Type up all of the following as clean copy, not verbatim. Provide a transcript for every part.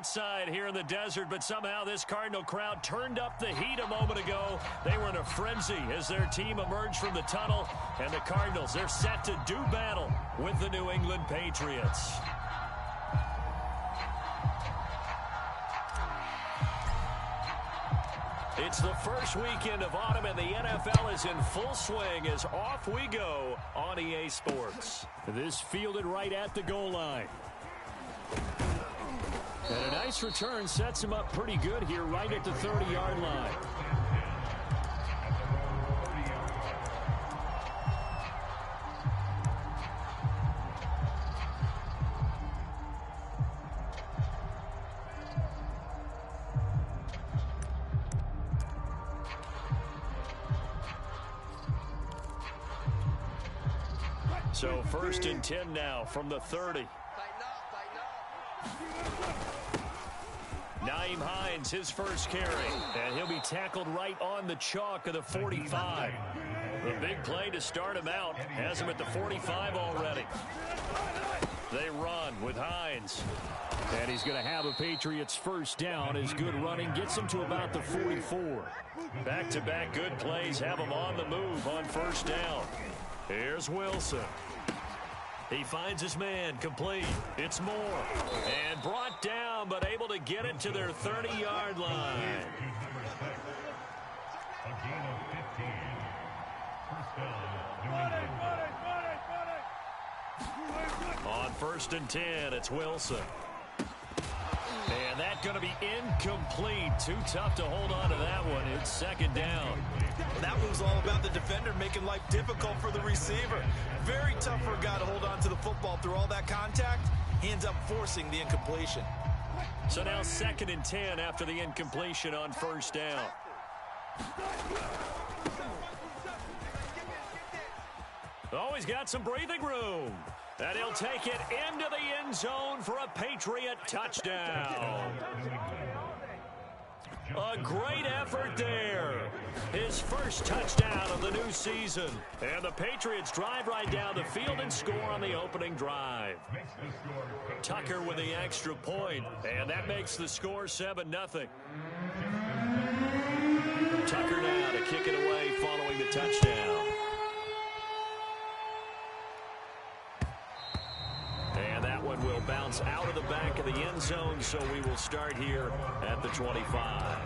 outside here in the desert, but somehow this Cardinal crowd turned up the heat a moment ago. They were in a frenzy as their team emerged from the tunnel, and the Cardinals, they're set to do battle with the New England Patriots. It's the first weekend of autumn, and the NFL is in full swing as off we go on EA Sports. This fielded right at the goal line. And a nice return sets him up pretty good here right at the 30-yard line. So 1st and 10 now from the 30. Nyheim Hines, his first carry, and he'll be tackled right on the chalk of the 45. The big play to start him out has him at the 45 already. They run with Hines. And he's going to have a Patriots first down. His good running gets him to about the 44. Back-to-back good plays have him on the move on first down. Here's Wilson. He finds his man, complete. It's Moore. And brought down, but able to get it to their 30-yard line. On 1st and 10, it's Wilson. And that's going to be incomplete. Too tough to hold on to that one. It's 2nd down. That one was all about the defender making life difficult for the receiver. Very tough for a guy to hold on to the football through all that contact. He ends up forcing the incompletion. So now 2nd and 10 after the incompletion on first down. Oh, he's got some breathing room. And he'll take it into the end zone for a Patriot touchdown. A great effort there. His first touchdown of the new season. And the Patriots drive right down the field and score on the opening drive. Tucker with the extra point, and that makes the score 7-0. Tucker now to kick it away following the touchdown. And that one will bounce out of the back of the end zone, so we will start here at the 25.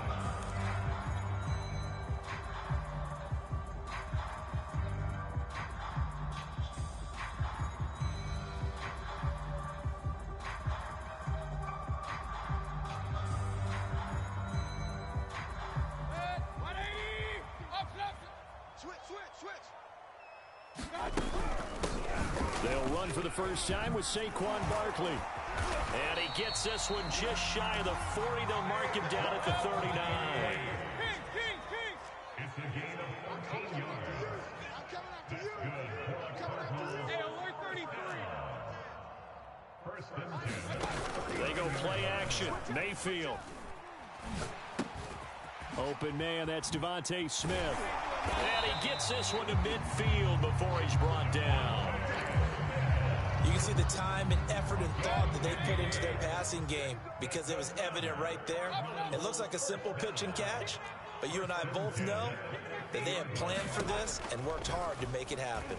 They'll run for the first time with Saquon Barkley. And he gets this one just shy of the 40. They'll mark him down at the 39. They go play action. Mayfield. Open man, that's Devontae Smith. And he gets this one to midfield before he's brought down. You can see the time and effort and thought that they put into their passing game because it was evident right there. It looks like a simple pitch and catch, but you and I both know that they have planned for this and worked hard to make it happen.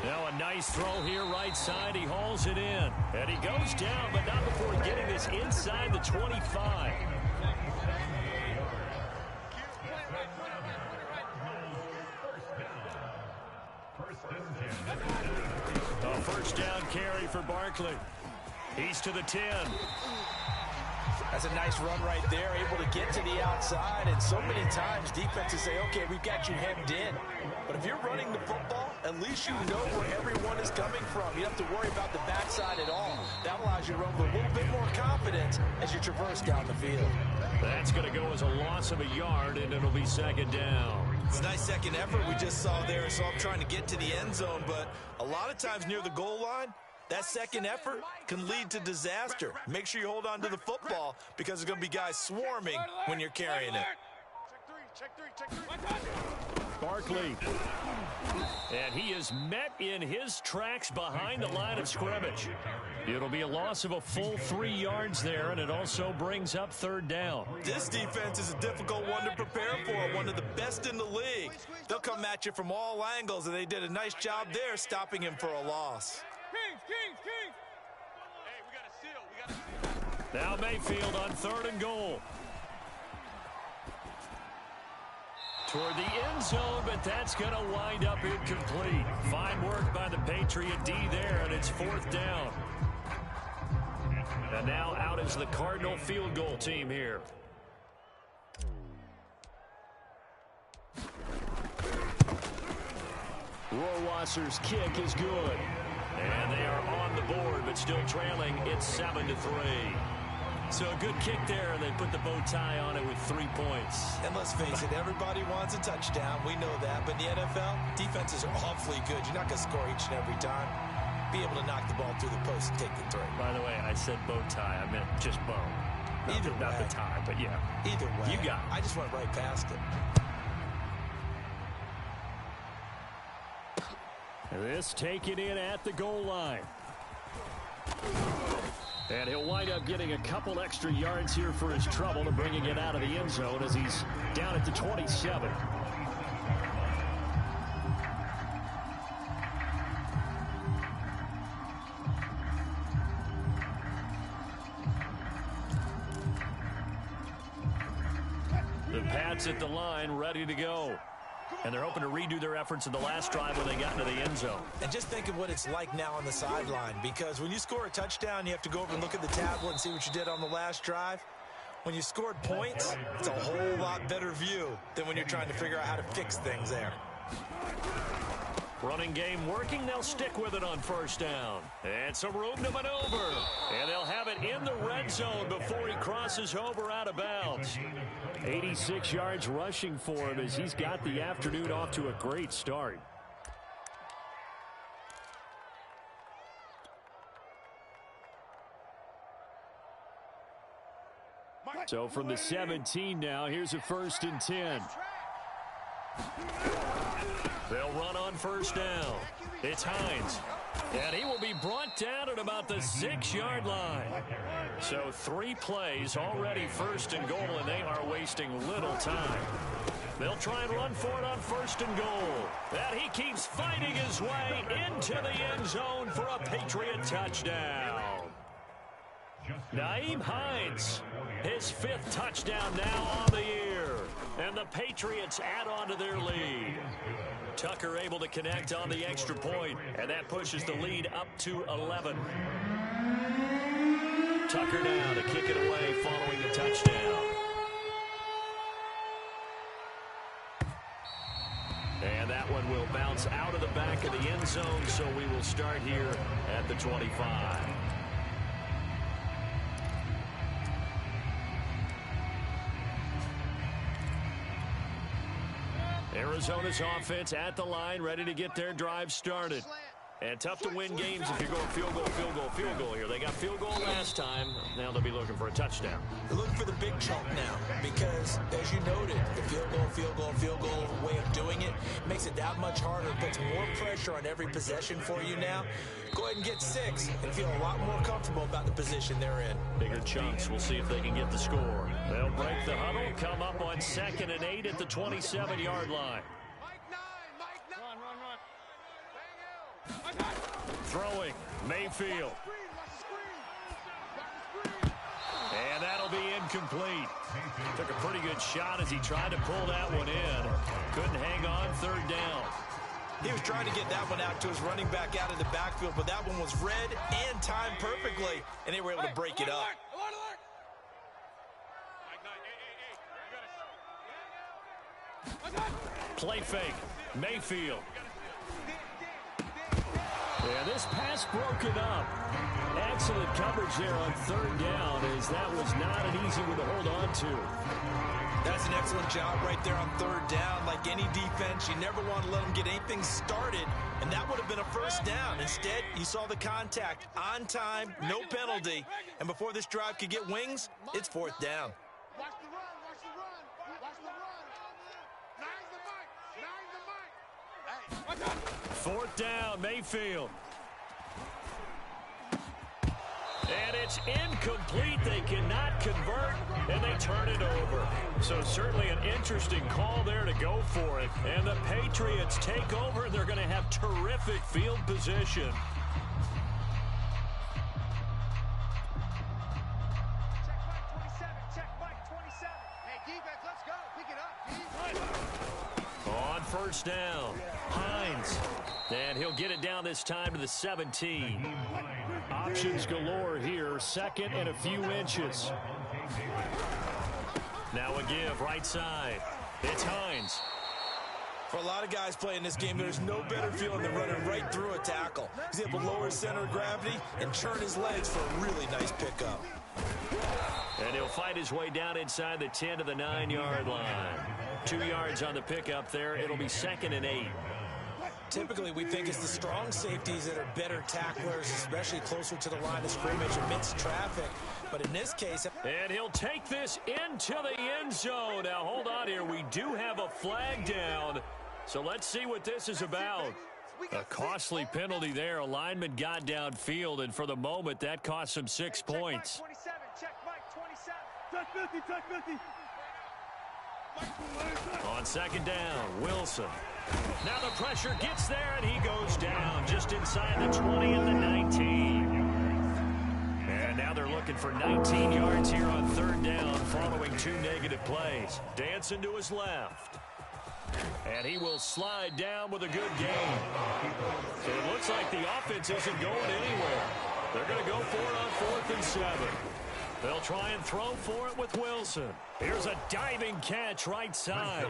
Now a nice throw here right side. He hauls it in. And he goes down, but not before getting this inside the 25. A first down carry for Barkley. He's to the 10. That's a nice run right there, able to get to the outside. And so many times defenses say, okay, we've got you hemmed in. But if you're running the football, at least you know where everyone is coming from. You don't have to worry about the backside at all. That allows you to run with a little bit more confidence as you traverse down the field. That's going to go as a loss of a yard, and it'll be 2nd down. It's a nice second effort we just saw there. So I'm trying to get to the end zone, but a lot of times near the goal line, that second effort can lead to disaster. Make sure you hold on to the football because there's going to be guys swarming when you're carrying it. Check three. Barkley. And he is met in his tracks behind the line of scrimmage. It'll be a loss of a full 3 yards there, and it also brings up third down. This defense is a difficult one to prepare for, one of the best in the league. They'll come at you from all angles, and they did a nice job there stopping him for a loss. Kings. Hey, we got a seal. Now Mayfield on 3rd and goal. Toward the end zone, but that's going to wind up incomplete. Fine work by the Patriot D there, and it's 4th down. And now out is the Cardinal field goal team here. Rohrwasser's kick is good. And they are on the board, but still trailing. It's 7-3. So a good kick there, and they put the bow tie on it with 3 points. And let's face it, everybody wants a touchdown. We know that. But in the NFL, defenses are awfully good. You're not going to score each and every time. Be able to knock the ball through the post and take the throw. By the way, I said bow tie. I meant just bow. Not the tie, but yeah. Either way. You got it. I just went right past it. This taken in at the goal line. And he'll wind up getting a couple extra yards here for his trouble and bringing it out of the end zone as he's down at the 27. The Pats at the line, ready to go. And they're hoping to redo their efforts in the last drive when they got into the end zone. And just think of what it's like now on the sideline, because when you score a touchdown, you have to go over and look at the tablet and see what you did on the last drive. When you scored points, it's a whole lot better view than when you're trying to figure out how to fix things there. Running game working. They'll stick with it on 1st down. And some room to maneuver. And they'll have it in the red zone before he crosses over out of bounds. 86 yards rushing for him as he's got the afternoon off to a great start. So from the 17 now, here's a 1st and 10. They'll run on 1st down. It's Hines. And he will be brought down at about the 6-yard line. So 3 plays already 1st and goal, and they are wasting little time. They'll try and run for it on 1st and goal. And he keeps fighting his way into the end zone for a Patriot touchdown. Nyheim Hines, his 5th touchdown now on the year. And the Patriots add on to their lead. Tucker able to connect on the extra point, and that pushes the lead up to 11. Tucker now to kick it away following the touchdown. And that one will bounce out of the back of the end zone, so we will start here at the 25. Arizona's offense at the line, ready to get their drive started. And tough to win games if you're going field goal here. They got field goal last time. Now they'll be looking for a touchdown. They're looking for the big chunk now because, as you noted, the field goal way of doing it makes it that much harder. It puts more pressure on every possession for you now. Go ahead and get 6 and feel a lot more comfortable about the position they're in. Bigger chunks. We'll see if they can get the score. They'll break the huddle, come up on 2nd and 8 at the 27-yard line. Throwing, Mayfield. And that'll be incomplete. Took a pretty good shot as he tried to pull that one in. Couldn't hang on 3rd down. He was trying to get that one out to his running back out of the backfield, but that one was read and timed perfectly, and they were able to break it up. Play fake, Mayfield. And this pass broken up. Excellent coverage there on 3rd down, as that was not an easy one to hold on to. That's an excellent job right there on 3rd down. Like any defense, you never want to let them get anything started, and that would have been a 1st down. Instead, you saw the contact on time, no penalty, and before this drive could get wings, it's 4th down. Watch the run. Watch the run. Watch the run. Nine's the mic. Nine's the 4th down, Mayfield. And it's incomplete. They cannot convert, and they turn it over. So certainly an interesting call there to go for it. And the Patriots take over, and they're going to have terrific field position. Check Mike 27. Hey, defense, let's go. Pick it up. On 1st down, Hines. And he'll get it down this time to the 17. Options galore here. 2nd and a few inches. Now a give, right side. It's Hines. For a lot of guys playing this game, there's no better feeling than running right through a tackle. He's able to lower his center of gravity and turn his legs for a really nice pickup. And he'll fight his way down inside the 10 to the 9-yard line. 2 yards on the pickup there. It'll be 2nd and 8. Typically, we think it's the strong safeties that are better tacklers, especially closer to the line of scrimmage amidst traffic. But in this case... And he'll take this into the end zone. Now, hold on here. We do have a flag down. So let's see what this is about. A costly penalty there. A lineman got downfield, and for the moment, that cost him 6 points. Check Mike 27. Check 50, check 50. On 2nd down, Wilson. Now the pressure gets there, and he goes down just inside the 20 and the 19. And now they're looking for 19 yards here on 3rd down following 2 negative plays. Dancing to his left. And he will slide down with a good gain. So it looks like the offense isn't going anywhere. They're going to go for it on 4th and 7. They'll try and throw for it with Wilson. Here's a diving catch right side.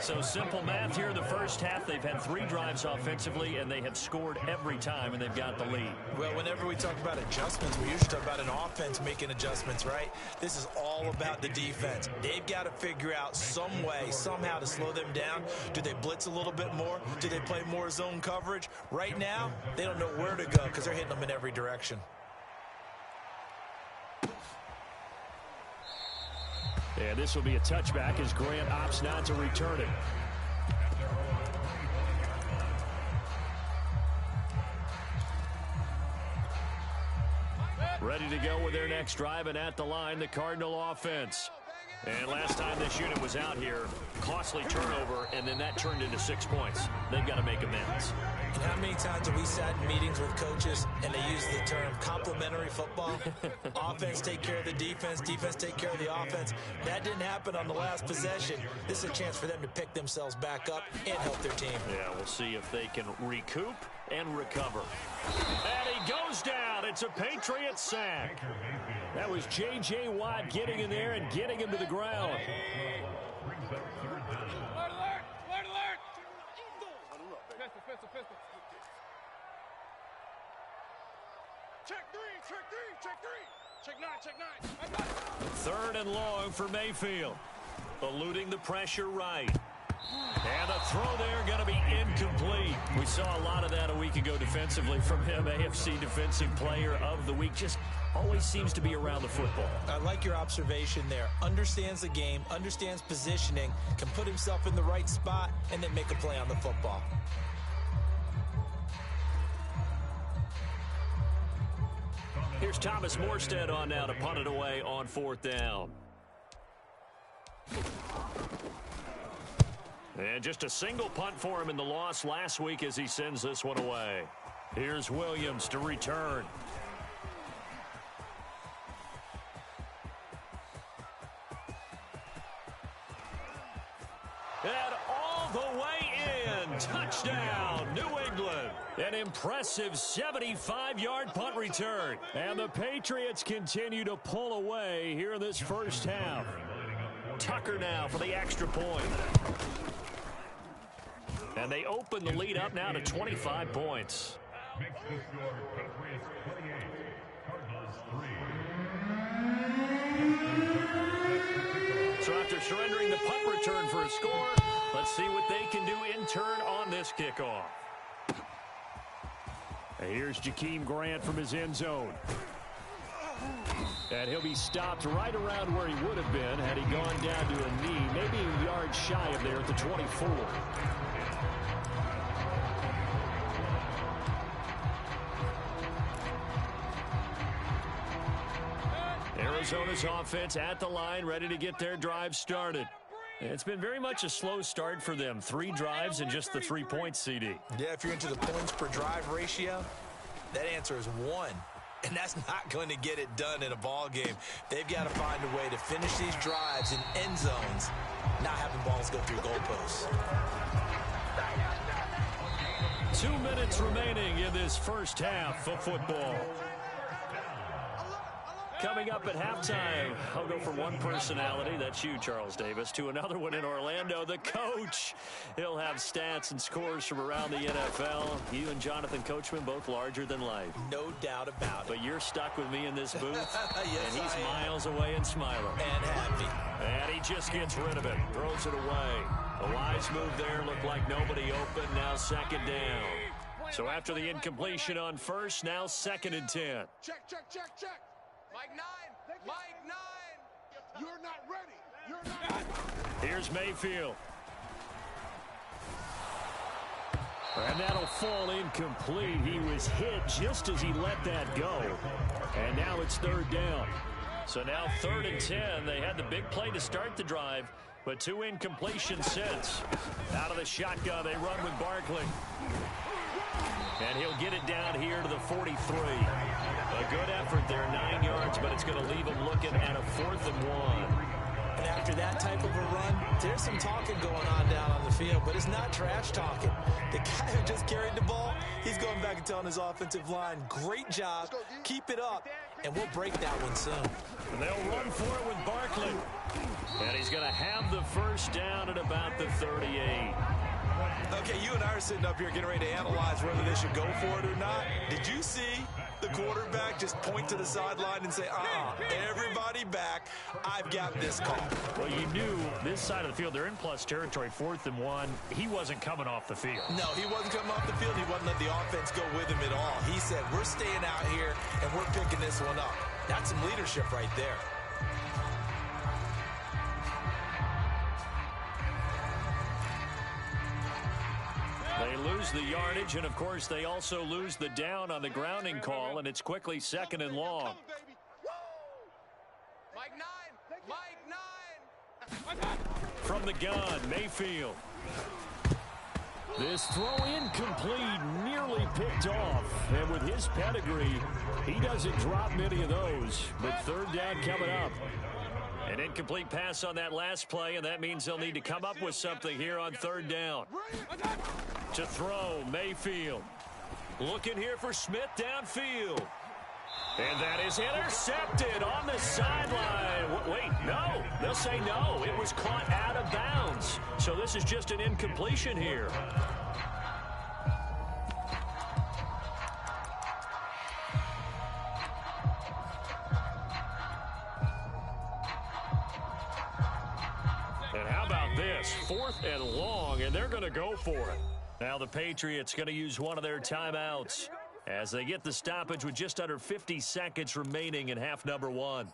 So simple math here in the first half. They've had 3 drives offensively, and they have scored every time, and they've got the lead. Well, whenever we talk about adjustments, we usually talk about an offense making adjustments, right? This is all about the defense. They've got to figure out some way, somehow to slow them down. Do they blitz a little bit more? Do they play more zone coverage? Right now, they don't know where to go because they're hitting them in every direction. And this will be a touchback as Grant opts not to return it. Ready to go with their next drive, and at the line, the Cardinal offense. And last time this unit was out here, costly turnover, and then that turned into 6 points. They've got to make amends. And how many times have we sat in meetings with coaches and they use the term complementary football? Offense take care of the defense, defense take care of the offense. That didn't happen on the last possession. This is a chance for them to pick themselves back up and help their team. Yeah, we'll see if they can recoup and recover. And he goes down. It's a Patriots sack. That was J.J. Watt getting in there and getting him to the ground. Alert, alert. Pistol. Check three. Check 9. I got it. 3rd and long for Mayfield. Eluding the pressure right. And the throw there going to be incomplete. We saw a lot of that a week ago defensively from him. AFC Defensive Player of the Week. Just always seems to be around the football. I like your observation there. Understands the game, understands positioning, can put himself in the right spot, and then make a play on the football. Here's Thomas Morstead on now to punt it away on 4th down. And just a single punt for him in the loss last week as he sends this one away. Here's Williams to return. And all the way in. Touchdown, New England. An impressive 75-yard punt return. And the Patriots continue to pull away here in this first half. Tucker now for the extra point. And they open the lead up now to 25 points. So after surrendering the punt return for a score, let's see what they can do in turn on this kickoff. And here's Jakeem Grant from his end zone. And he'll be stopped right around where he would have been had he gone down to a knee, maybe a yard shy of there at the 24. Arizona's offense at the line, ready to get their drive started. It's been very much a slow start for them. 3 drives and just the 3 points, CD. Yeah, if you're into the points per drive ratio, that answer is 1. And that's not going to get it done in a ball game. They've got to find a way to finish these drives in end zones, not having balls go through goalposts. 2 minutes remaining in this first half of football. Coming up at halftime, I'll go from one personality, that's you, Charles Davis, to another one in Orlando, the coach. He'll have stats and scores from around the NFL. You and Jonathan Coachman, both larger than life. No doubt about it. But you're stuck with me in this booth, yes, and he's miles away and smiling. And happy. And he just gets rid of it, throws it away. The wise move there, looked like nobody open, now second down. So after the incompletion on first, now 2nd and 10. Check. Mike 9. Mike 9. You're not ready. You're not ready. Here's Mayfield. And that'll fall incomplete. He was hit just as he let that go. And now it's 3rd down. So now 3rd and 10. They had the big play to start the drive, but 2 incompletions since. Out of the shotgun, they run with Barkley. And he'll get it down here to the 43. A good effort there, 9 yards, but it's going to leave him looking at a 4th and 1. And after that type of a run, there's some talking going on down on the field, but it's not trash talking. The guy who just carried the ball, he's going back and telling his offensive line, great job, keep it up, and we'll break that one soon. And they'll run for it with Barkley. And he's going to have the first down at about the 38. Okay, you and I are sitting up here getting ready to analyze whether they should go for it or not. Did you see the quarterback just point to the sideline and say, everybody back, I've got this call? Well, you knew this side of the field, they're in plus territory, 4th and 1. He wasn't coming off the field. No, he wasn't coming off the field. He wasn't letting the offense go with him at all. He said, we're staying out here, and we're picking this one up. That's some leadership right there. They lose the yardage, and, of course, they also lose the down on the grounding call, and it's quickly 2nd and long. Mike 9. From the gun, Mayfield. This throw incomplete, nearly picked off. And with his pedigree, he doesn't drop many of those. But 3rd down coming up. An incomplete pass on that last play, and that means they'll need to come up with something here on 3rd down. To throw, Mayfield. Looking here for Smith downfield. And that is intercepted on the sideline. Wait, no. They'll say no. It was caught out of bounds. So this is just an incompletion here. And how about this? 4th and long, and they're going to go for it. Now the Patriots going to use one of their timeouts as they get the stoppage with just under 50 seconds remaining in half number 1.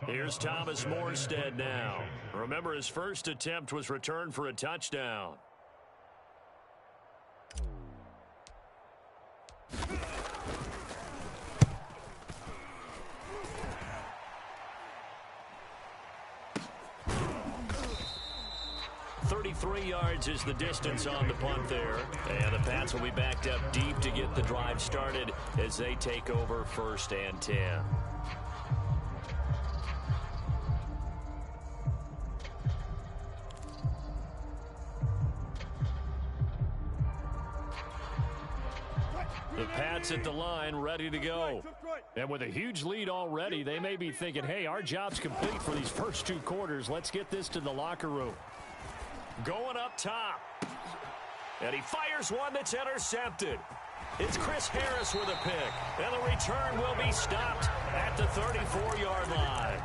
Here's Thomas Morstead now. Remember, his first attempt was returned for a touchdown. .33 yards is the distance on the punt there. And the Pats will be backed up deep to get the drive started as they take over 1st and 10. The Pats at the line, ready to go. And with a huge lead already, they may be thinking, hey, our job's complete for these first 2 quarters. Let's get this to the locker room. Going up top. And he fires one that's intercepted. It's Chris Harris with a pick. And the return will be stopped at the 34-yard line.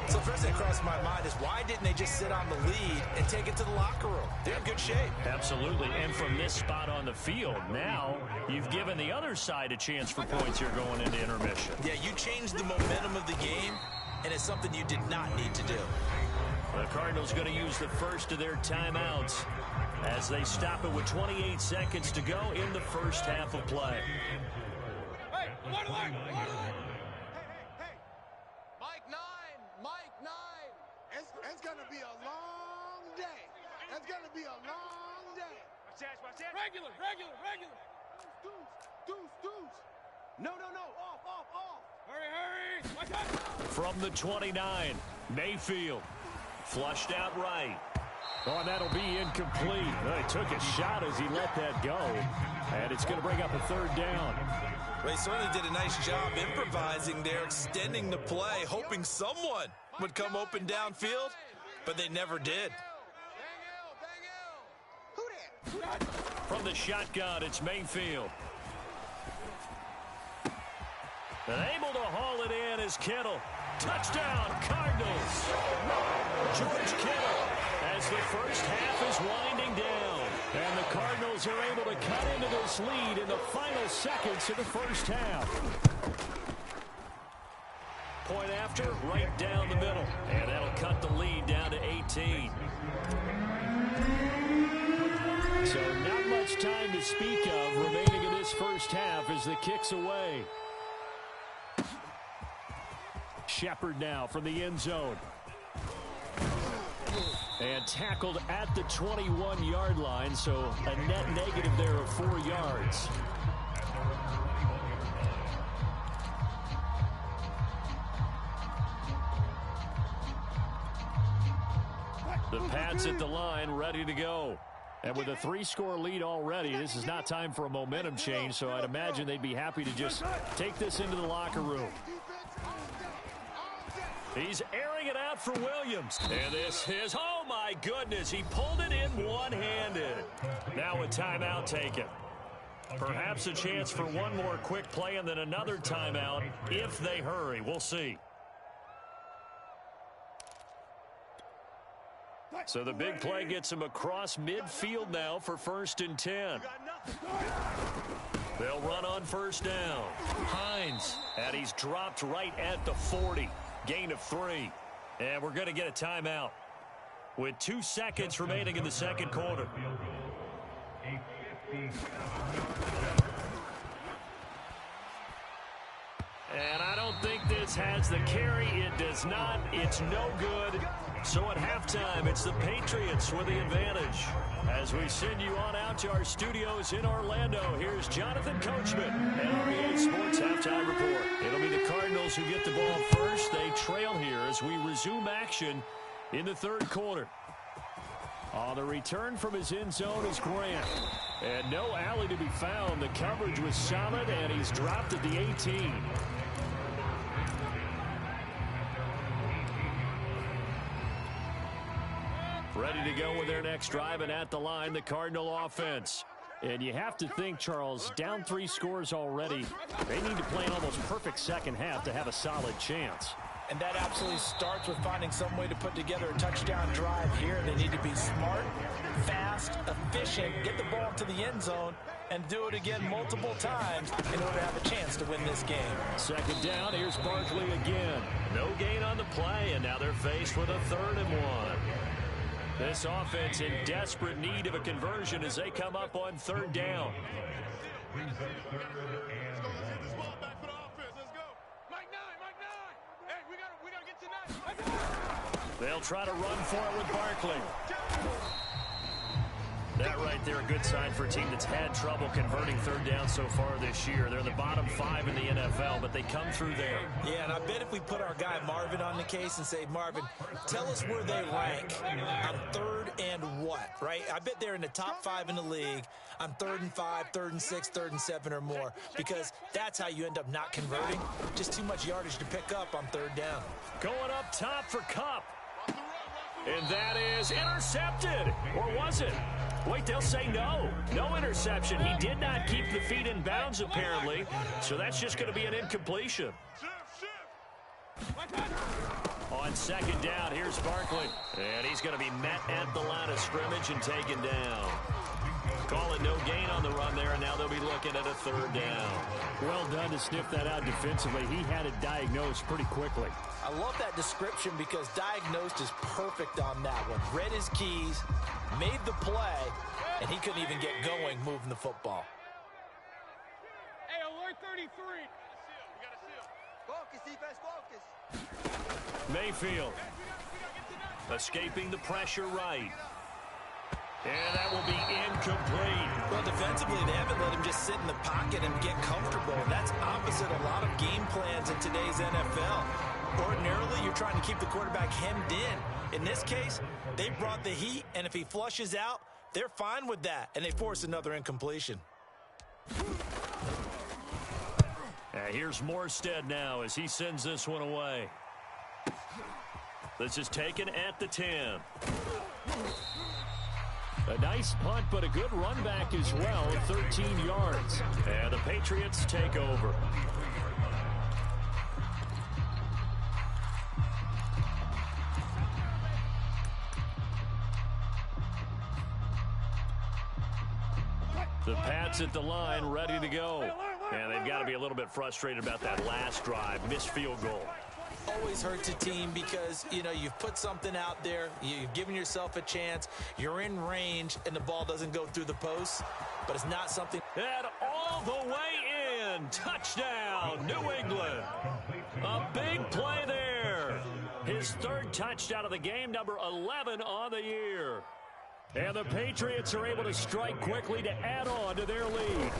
So the first thing that crossed my mind is why didn't they just sit on the lead and take it to the locker room? They're in good shape. Absolutely. And from this spot on the field, now you've given the other side a chance for points here going into intermission. Yeah, you changed the momentum of the game, and it's something you did not need to do. The Cardinals going to use the first of their timeouts. as they stop it with 28 seconds to go in the first half of play. Hey, Mike 9. Mike 9. It's going to be a long day. It's going to be a long day. Regular. Deuce. No. Off. Hurry. From the 29, Mayfield. Flushed out right. Oh, and that'll be incomplete. He took a shot as he let that go. And it's going to bring up a third down. They certainly did a nice job improvising there, extending the play, hoping someone would come open downfield, but they never did. From the shotgun, it's Mayfield. And able to haul it in is Kittle. Touchdown, Cardinals. George Kittle as the first half is winding down. And the Cardinals are able to cut into this lead in the final seconds of the first half. Point after, right down the middle. And that'll cut the lead down to 18. So not much time to speak of remaining in this first half as the kick's away. Shepard now from the end zone. And tackled at the 21-yard line, so a net negative there of 4 yards. The Pats at the line, ready to go. And with a 3-score lead already, this is not time for a momentum change, so I'd imagine they'd be happy to just take this into the locker room. He's airing it out for Williams. And this is, oh my goodness, he pulled it in one-handed. Now a timeout taken. Perhaps a chance for one more quick play and then another timeout if they hurry. We'll see. So the big play gets him across midfield now for 1st and 10. They'll run on first down. Hines, and he's dropped right at the 40. Gain of 3. And we're going to get a timeout with 2 seconds remaining in the second quarter. And I don't think this has the carry. It does not. It's no good. So at halftime, it's the Patriots with the advantage. As we send you on out to our studios in Orlando, here's Jonathan Coachman and REA Sports Halftime Report. It'll be the Cardinals who get the ball first. They trail here as we resume action in the third quarter. On the return from his end zone is Grant. And no alley to be found. The coverage was solid, and he's dropped at the 18. Ready to go with their next drive, and at the line, the Cardinal offense. And you have to think, Charles, down 3 scores already. They need to play an almost perfect second half to have a solid chance. And that absolutely starts with finding some way to put together a touchdown drive here. They need to be smart, fast, efficient, get the ball to the end zone, and do it again multiple times in order to have a chance to win this game. Second down, here's Barkley again. No gain on the play, and now they're faced with a 3rd and 1. This offense in desperate need of a conversion as they come up on 3rd down. Let's go. Let's get this ball back for the offense. Let's go. Mike 9. Hey, we gotta get tonight. They'll try to run for it with Barkley. That right there, a good sign for a team that's had trouble converting 3rd down so far this year. They're in the bottom 5 in the NFL, but they come through there. Yeah, and I bet if we put our guy Marvin on the case and say, Marvin, tell us where they rank on 3rd and what, right? I bet they're in the top 5 in the league on 3rd and 5, 3rd and 6, 3rd and 7 or more, because that's how you end up not converting. Just too much yardage to pick up on 3rd down. Going up top for Kupp. And that is intercepted. Or was it? Wait, they'll say no. No interception. He did not keep the feet in bounds, apparently. So that's just going to be an incompletion. On 2nd down, here's Barkley. And he's going to be met at the line of scrimmage and taken down. Call it no gain on the run there, and now they'll be looking at a 3rd down. Well done to sniff that out defensively. He had it diagnosed pretty quickly. I I love that description because diagnosed is perfect on that one. Read his keys, made the play, and he couldn't even get going moving the football. Hey, alert 33. Focus, defense, focus. Mayfield escaping the pressure right. And that will be incomplete. Well, defensively, they haven't let him just sit in the pocket and get comfortable. That's opposite a lot of game plans in today's NFL. Ordinarily, you're trying to keep the quarterback hemmed in. In this case, they brought the heat, and if he flushes out, they're fine with that, and they force another incompletion. Here's Morstead now as he sends this one away. This is taken at the 10. A nice punt, but a good run back as well, 13 yards. And the Patriots take over. The Pats at the line, ready to go. And they've got to be a little bit frustrated about that last drive, missed field goal. Always hurts a team because, you know, you've put something out there, you've given yourself a chance, you're in range, and the ball doesn't go through the posts, but it's not something. And all the way in, touchdown, New England. A big play there. His third touchdown of the game, number 11 on the year. And the Patriots are able to strike quickly to add on to their lead.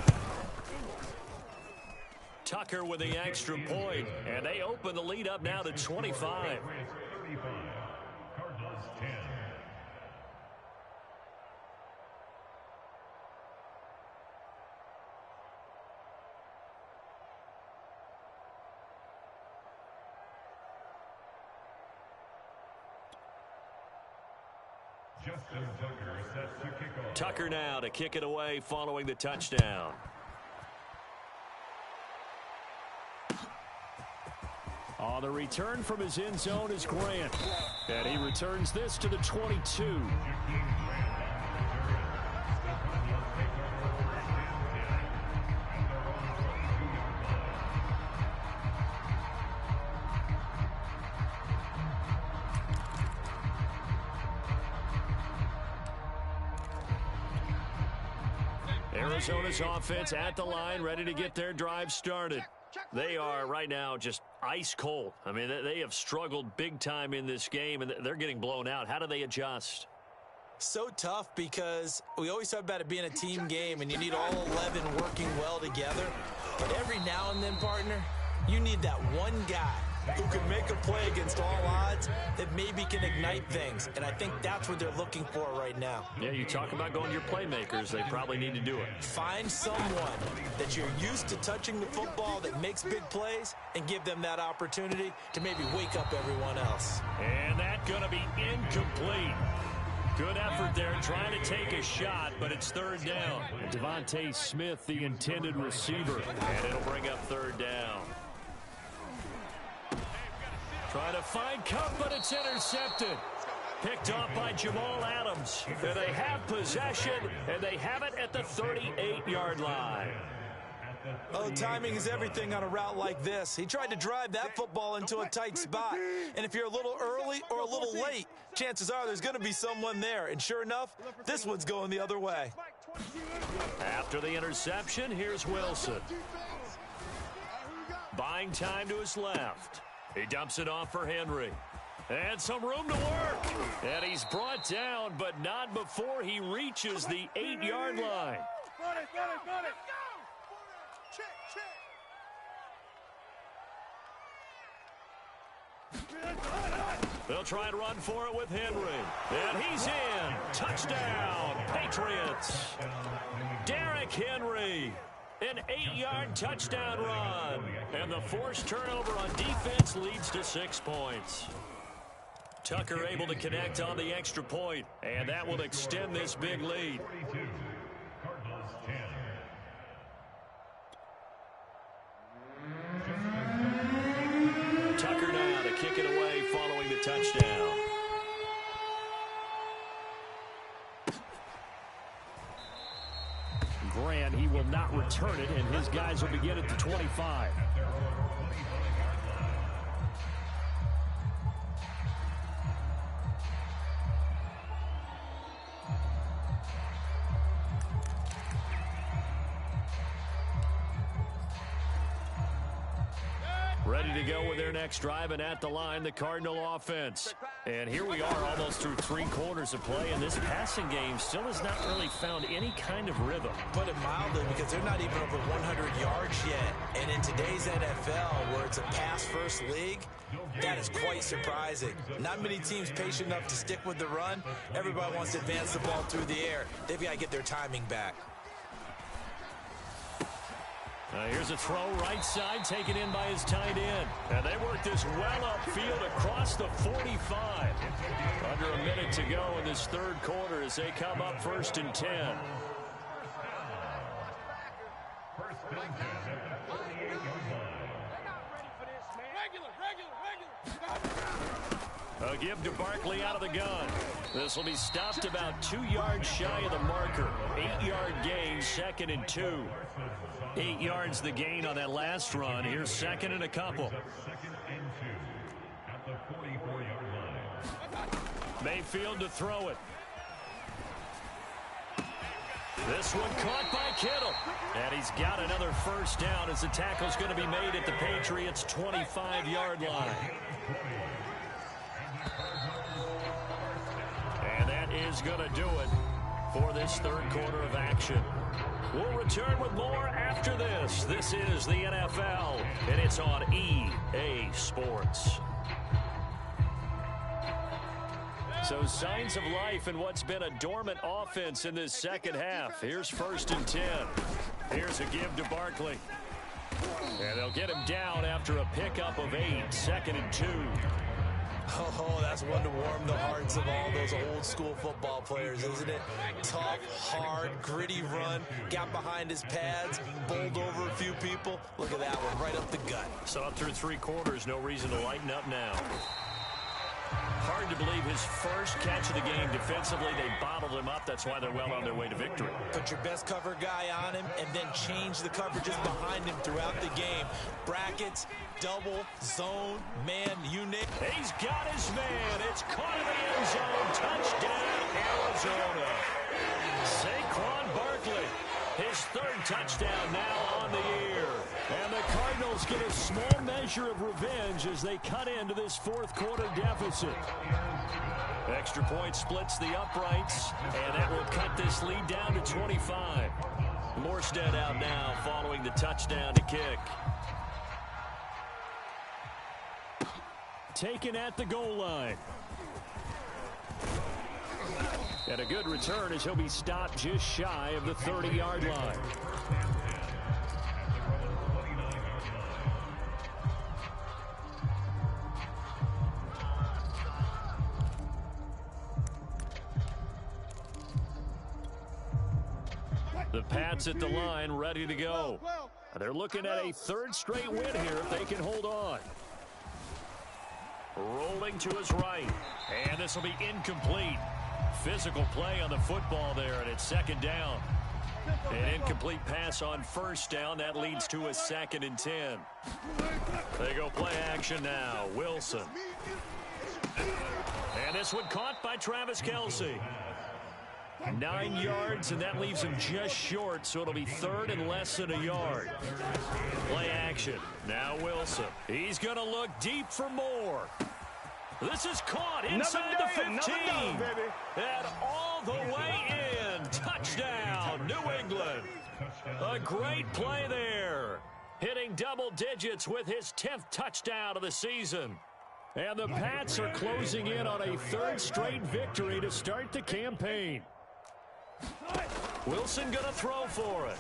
Tucker with the extra point, and they open the lead up now to 25. Tucker now to kick it away following the touchdown. On the return from his end zone is Grant. And he returns this to the 22. Arizona's offense at the line, ready to get their drive started. They are right now just ice cold. I mean, they have struggled big time in this game, and they're getting blown out. How do they adjust? So tough because we always talk about it being a team game, and you need all 11 working well together. But every now and then, partner, you need that one guy who can make a play against all odds that maybe can ignite things. And I think that's what they're looking for right now. Yeah, you talk about going to your playmakers. They probably need to do it. Find someone that you're used to touching the football that makes big plays and give them that opportunity to maybe wake up everyone else. And that's going to be incomplete. Good effort there trying to take a shot, but it's third down. And Devontae Smith, the intended receiver, and it'll bring up third down. Trying to find Cup, but it's intercepted. Picked off by Jamal Adams. And they have possession, and they have it at the 38-yard line. Oh, timing is everything on a route like this. He tried to drive that football into a tight spot. And if you're a little early or a little late, chances are there's going to be someone there. And sure enough, this one's going the other way. After the interception, here's Wilson. Buying time to his left. He dumps it off for Henry. And some room to work. And he's brought down, but not before he reaches the 8-yard line. They'll try and run for it with Henry. And he's in. Touchdown, Patriots. Derrick Henry. An 8-yard touchdown run. And the forced turnover on defense leads to 6 points. Tucker able to connect on the extra point, and that will extend this big lead. Tucker now to kick it away following the touchdown. Grant, he will not return it, and his guys will begin at the 25. Ready to go with their next drive, and at the line, the Cardinal offense. And here we are almost through 3 quarters of play, and this passing game still has not really found any kind of rhythm. Put it mildly, because they're not even over 100 yards yet. And in today's NFL, where it's a pass-first league, that is quite surprising. Not many teams patient enough to stick with the run. Everybody wants to advance the ball through the air. They've got to get their timing back. Here's a throw right side, taken in by his tight end. And they work this well upfield across the 45. Under a minute to go in this third quarter as they come up 1st and 10. A give to Barkley out of the gun. This will be stopped about 2 yards shy of the marker. 8-yard gain, 2nd and 2. 8 yards the gain on that last run. Here's 2nd and a couple. Mayfield to throw it. This one caught by Kittle. And he's got another first down as the tackle's going to be made at the Patriots' 25-yard line. And that is going to do it for this third quarter of action. We'll return with more after this. This is the NFL, and it's on EA Sports. So signs of life in what's been a dormant offense in this second half. Here's 1st and 10. Here's a give to Barkley. And they'll get him down after a pickup of 8, 2nd and 2. Oh, that's one to warm the hearts of all those old-school football players, isn't it? Tough, hard, gritty run, got behind his pads, bowled over a few people. Look at that one, right up the gut. So up through 3 quarters, no reason to lighten up now. Hard to believe his first catch of the game defensively. They bottled him up. That's why they're well on their way to victory. Put your best cover guy on him and then change the coverages behind him throughout the game. Brackets, double, zone, man, you name it. He's got his man. It's caught in the end zone. Touchdown, Arizona. Saquon Barkley, his 3rd touchdown now on the year. And the Cardinals get a small measure of revenge as they cut into this 4th quarter deficit. Extra point splits the uprights, and that will cut this lead down to 25. Morstead out now following the touchdown to kick. Taken at the goal line. And a good return as he'll be stopped just shy of the 30-yard line. The Pats at the line, ready to go. They're looking at a 3rd straight win here if they can hold on. Rolling to his right. And this will be incomplete. Physical play on the football there, and it's 2nd down. An incomplete pass on 1st down. That leads to a 2nd and 10. They go play action now. Wilson. And this one caught by Travis Kelce. 9 yards, and that leaves him just short, so it'll be 3rd and less than a yard. Play action. Now Wilson. He's going to look deep for more. This is caught inside the 15. And all the way in. Touchdown, New England. A great play there. Hitting double digits with his 10th touchdown of the season. And the Pats are closing in on a 3rd straight victory to start the campaign. Wilson going to throw for it.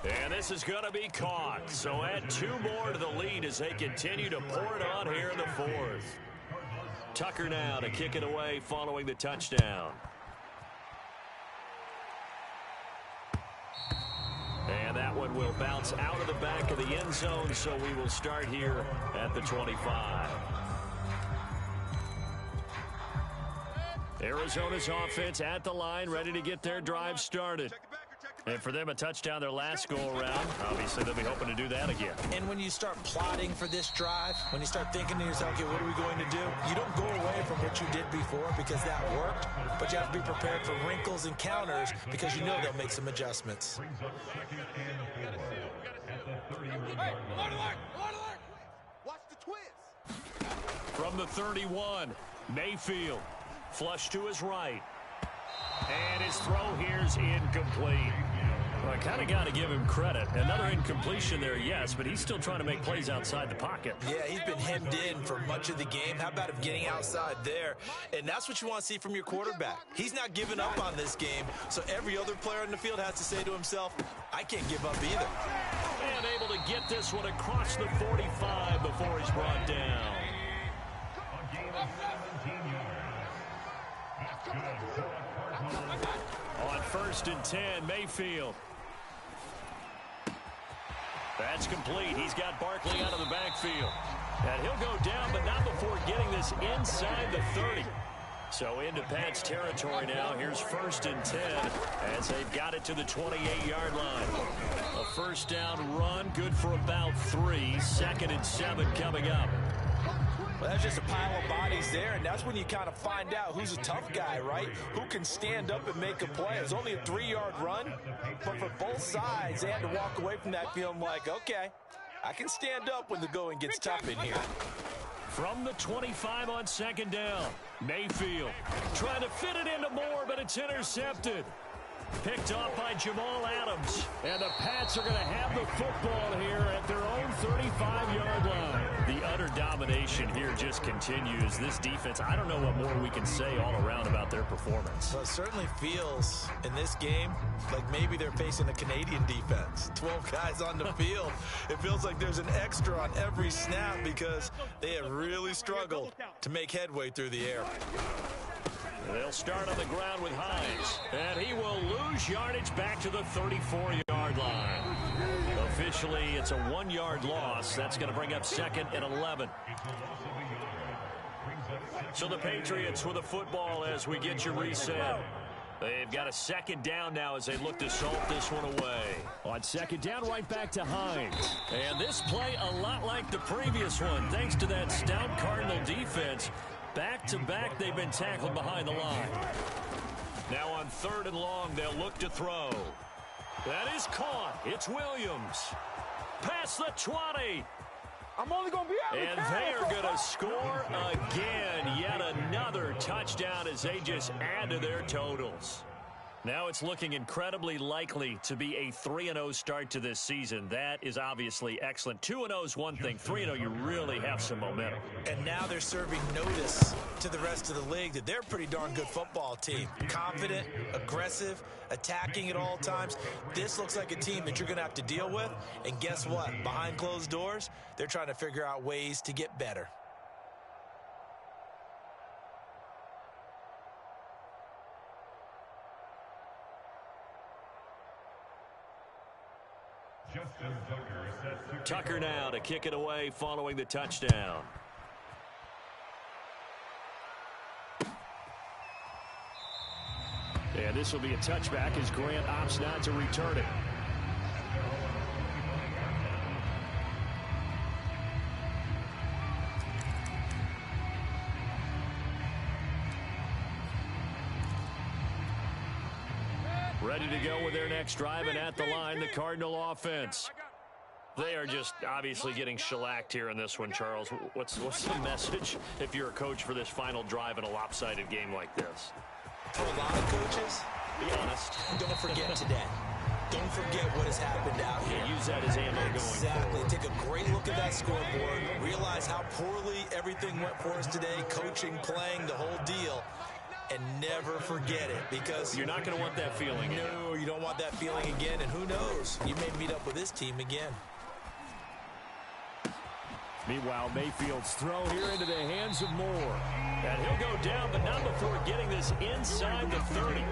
And this is going to be caught. So add 2 more to the lead as they continue to pour it on here in the 4th. Tucker now to kick it away following the touchdown. And that one will bounce out of the back of the end zone, so we will start here at the 25. Arizona's offense at the line, ready to get their drive started. And for them, a touchdown their last go-around. Obviously, they'll be hoping to do that again. And when you start plotting for this drive, when you start thinking to yourself, okay, what are we going to do? You don't go away from what you did before because that worked, but you have to be prepared for wrinkles and counters because you know they'll make some adjustments. Watch the twist. From the 31, Mayfield. Flush to his right. And his throw here's incomplete. Well, I kind of got to give him credit. Another incompletion there, yes, but he's still trying to make plays outside the pocket. Yeah, he's been hemmed in for much of the game. How about him getting outside there? And that's what you want to see from your quarterback. He's not giving up on this game, so every other player in the field has to say to himself, I can't give up either. And able to get this one across the 45 before he's brought down. On 1st and 10, Mayfield. That's complete. He's got Barkley out of the backfield. And he'll go down, but not before getting this inside the 30. So into Pat's territory now. Here's 1st and 10 as they've got it to the 28-yard line. A first down run, good for about 3. 2nd and 7 coming up. Well, that's just a pile of bodies there, and that's when you kind of find out who's a tough guy, right? Who can stand up and make a play. It was only a 3-yard run, but for both sides, they had to walk away from that feeling like, okay, I can stand up when the going gets tough in here. From the 25 on 2nd down, Mayfield trying to fit it into Moore, but it's intercepted. Picked off by Jamal Adams. And the Pats are going to have the football here at their own 35-yard line. The utter domination here just continues. This defense, I don't know what more we can say all around about their performance. Well, it certainly feels in this game like maybe they're facing a Canadian defense. 12 guys on the field. It feels like there's an extra on every snap because they have really struggled to make headway through the air. They'll start on the ground with Hines. And he will lose yardage back to the 34-yard line. Officially, it's a 1-yard loss. That's going to bring up 2nd and 11. So the Patriots with the football as we get you reset. They've got a 2nd down now as they look to salt this one away. On 2nd down, right back to Hines. And this play a lot like the previous one, thanks to that stout Cardinal defense. Back-to-back, they've been tackled behind the line. Now on 3rd and long, they'll look to throw. That is caught. It's Williams. Past the 20. I'm only going to be out. And they are going to score again. Yet another touchdown as they just add to their totals. Now it's looking incredibly likely to be a 3-0 start to this season. That is obviously excellent. 2-0 is one thing. 3-0, you really have some momentum. And now they're serving notice to the rest of the league that they're a pretty darn good football team. Confident, aggressive, attacking at all times. This looks like a team that you're going to have to deal with. And guess what? Behind closed doors, they're trying to figure out ways to get better. Tucker now to kick it away following the touchdown. And this will be a touchback as Grant opts not to return it. Ready to go with their next drive, and at the line, the Cardinal offense. They are just obviously getting shellacked here in this one, Charles. What's the message if you're a coach for this final drive in a lopsided game like this? For a lot of coaches, be honest. Don't forget today. Don't forget what has happened out here. Yeah, use that as ammo going Exactly. forward. Take a great look at that scoreboard. Realize how poorly everything went for us today. Coaching, playing, the whole deal. And never forget it, because you're not going to want that feeling again. No, you don't want that feeling again. And who knows? You may meet up with this team again. Meanwhile, Mayfield's throw here into the hands of Moore. And he'll go down, but not before getting this inside the 30.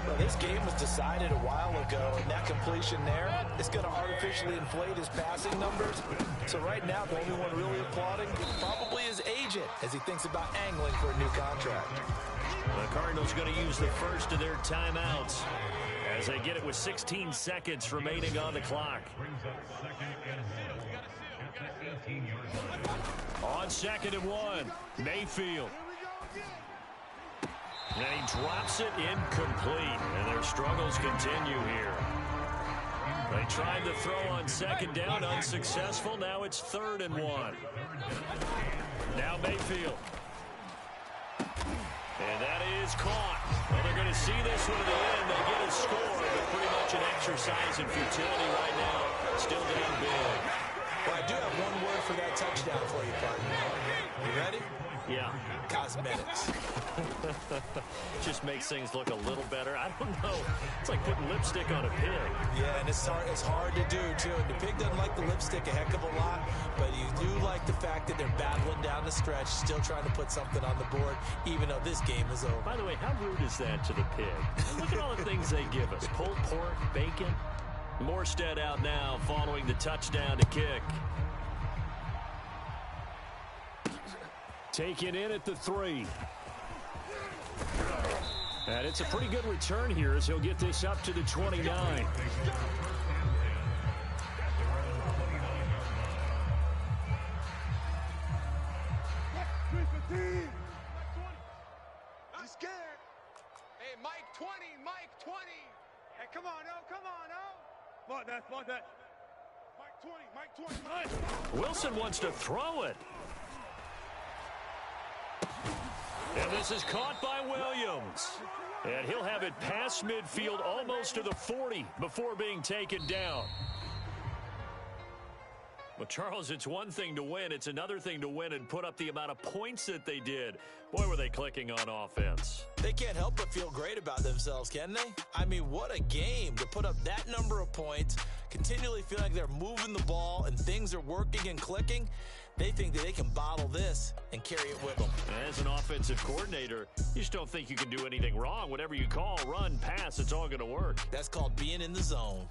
Well, this game was decided a while ago, and that completion there is going to artificially inflate his passing numbers. So right now, the only one really applauding probably his agent as he thinks about angling for a new contract. The Cardinals going to use the first of their timeouts as they get it with 16 seconds remaining on the clock. On 2nd and 1, Mayfield. And he drops it incomplete, and their struggles continue here. They tried to throw on 2nd down, unsuccessful. Now it's 3rd and 1. Now Mayfield. And that is caught. Well, they're going to see this one at the end. They get a score, but pretty much an exercise in futility right now. Still down big. Well, I do have one word for that touchdown for you, partner. You ready? Yeah. Cosmetics. Just makes things look a little better. I don't know. It's like putting lipstick on a pig. Yeah, and it's hard to do, too. And the pig doesn't like the lipstick a heck of a lot, but you do like the fact that they're battling down the stretch, still trying to put something on the board, even though this game is over. By the way, how rude is that to the pig? Look at all the things they give us. Pulled pork, bacon. Morstead out now following the touchdown to kick. Taken in at the 3. And it's a pretty good return here as he'll get this up to the 29. He's scared. Hey, Mike 20, Mike 20. Hey, come on, oh, come on, oh. Mark that, mark that. Mike 20, Mike 20. Wilson wants to throw it. And this is caught by Williams. And he'll have it past midfield almost to the 40 before being taken down. Well, Charles, it's one thing to win. It's another thing to win and put up the amount of points that they did. Boy, were they clicking on offense. They can't help but feel great about themselves, can they? I mean, what a game to put up that number of points, continually feel like they're moving the ball and things are working and clicking. They think that they can bottle this and carry it with them. As an offensive coordinator, you just don't think you can do anything wrong. Whatever you call, run, pass, it's all going to work. That's called being in the zone.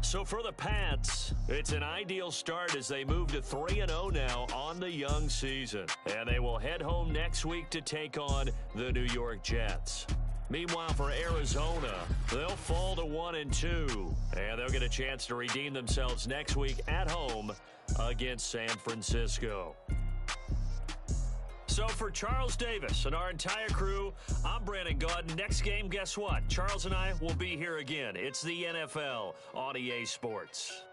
So for the Pats, it's an ideal start as they move to 3-0 now on the young season. And they will head home next week to take on the New York Jets. Meanwhile, for Arizona, they'll fall to 1-2. And they'll get a chance to redeem themselves next week at home against San Francisco. So for Charles Davis and our entire crew, I'm Brandon Gaudin. Next game, guess what? Charles and I will be here again. It's the NFL on EA Sports.